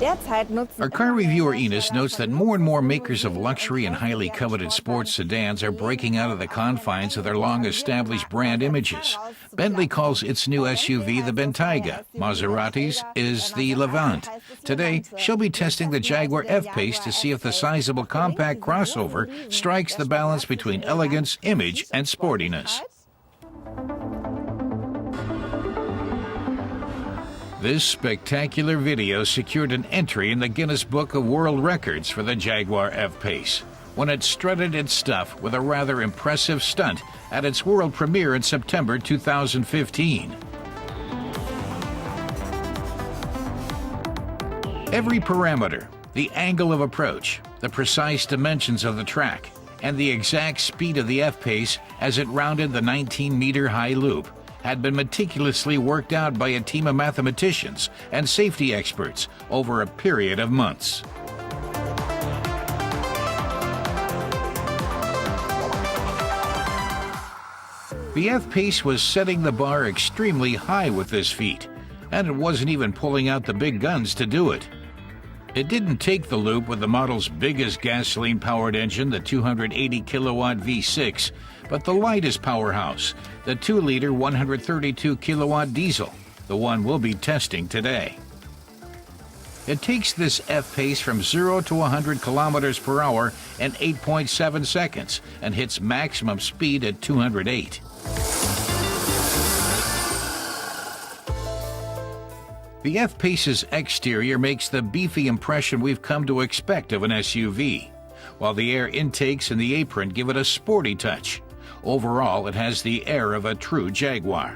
Our car reviewer Ines notes that more and more makers of luxury and highly coveted sports sedans are breaking out of the confines of their long-established brand images. Bentley calls its new SUV the Bentayga. Maserati's is the Levant. Today, she'll be testing the Jaguar F-Pace to see if the sizable compact crossover strikes the balance between elegance, image, and sportiness. This spectacular video secured an entry in the Guinness Book of World Records for the Jaguar F-Pace when it strutted its stuff with a rather impressive stunt at its world premiere in September 2015. Every parameter, the angle of approach, the precise dimensions of the track, and the exact speed of the F-Pace as it rounded the 19-meter-high loop had been meticulously worked out by a team of mathematicians and safety experts over a period of months. The F-Pace was setting the bar extremely high with this feat, and it wasn't even pulling out the big guns to do it. It didn't take the loop with the model's biggest gasoline-powered engine, the 280-kilowatt V6, but the lightest powerhouse, the 2-liter 132-kilowatt diesel, the one we'll be testing today. It takes this F-Pace from 0 to 100 kilometers per hour in 8.7 seconds and hits maximum speed at 208. The F-Pace's exterior makes the beefy impression we've come to expect of an SUV, while the air intakes and the apron give it a sporty touch. Overall, it has the air of a true Jaguar.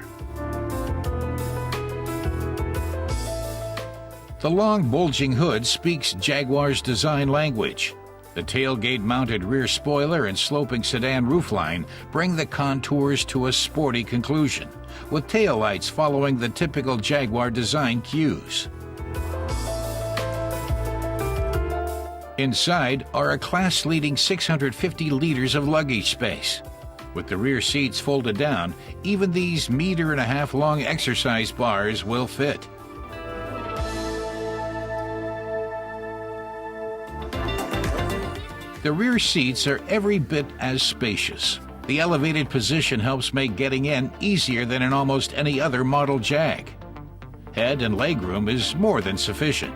The long, bulging hood speaks Jaguar's design language. The tailgate-mounted rear spoiler and sloping sedan roofline bring the contours to a sporty conclusion, with taillights following the typical Jaguar design cues. Inside are a class-leading 650 liters of luggage space. With the rear seats folded down, even these 1.5 meter long exercise bars will fit. The rear seats are every bit as spacious. The elevated position helps make getting in easier than in almost any other model Jag. Head and legroom is more than sufficient.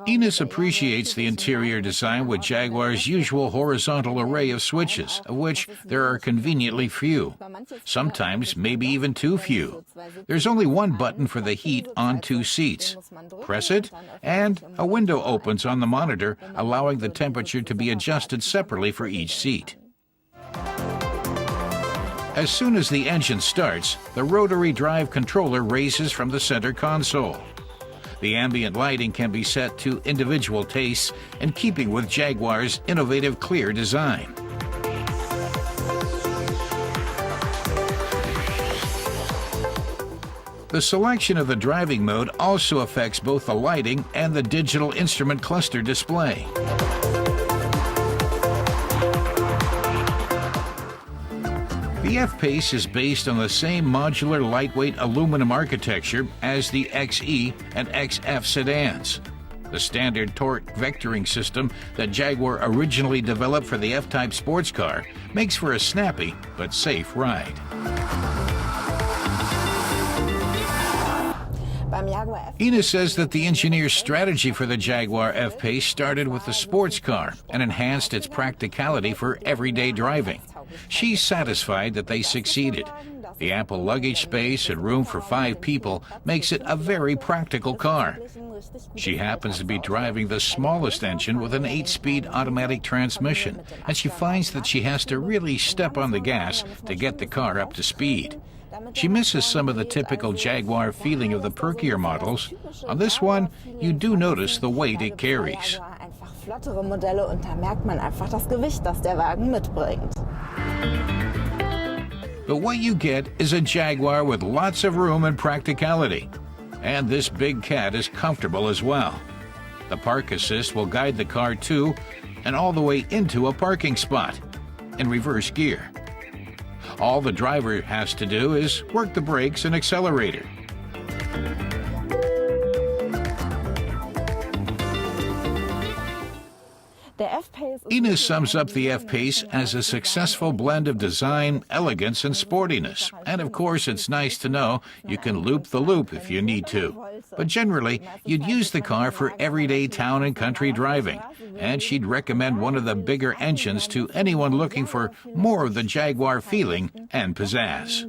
Ines appreciates the interior design with Jaguar's usual horizontal array of switches, of which there are conveniently few. Sometimes maybe even too few. There's only one button for the heat on 2 seats. Press it, and a window opens on the monitor, allowing the temperature to be adjusted separately for each seat. As soon as the engine starts, the rotary drive controller raises from the center console. The ambient lighting can be set to individual tastes in keeping with Jaguar's innovative clear design. The selection of the driving mode also affects both the lighting and the digital instrument cluster display. The F-Pace is based on the same modular lightweight aluminum architecture as the XE and XF sedans. The standard torque vectoring system that Jaguar originally developed for the F-Type sports car makes for a snappy but safe ride. Ines says that the engineer's strategy for the Jaguar F-Pace started with the sports car and enhanced its practicality for everyday driving. She's satisfied that they succeeded. The ample luggage space and room for 5 people makes it a very practical car. She happens to be driving the smallest engine with an 8-speed automatic transmission, and she finds that she has to really step on the gas to get the car up to speed. She misses some of the typical Jaguar feeling of the perkier models. On this one, you do notice the weight it carries. But what you get is a Jaguar with lots of room and practicality. And this big cat is comfortable as well. The park assist will guide the car to and all the way into a parking spot in reverse gear. All the driver has to do is work the brakes and accelerator. Ines sums up the F-Pace as a successful blend of design, elegance, and sportiness. And of course, it's nice to know you can loop the loop if you need to. But generally, you'd use the car for everyday town and country driving. And she'd recommend one of the bigger engines to anyone looking for more of the Jaguar feeling and pizzazz.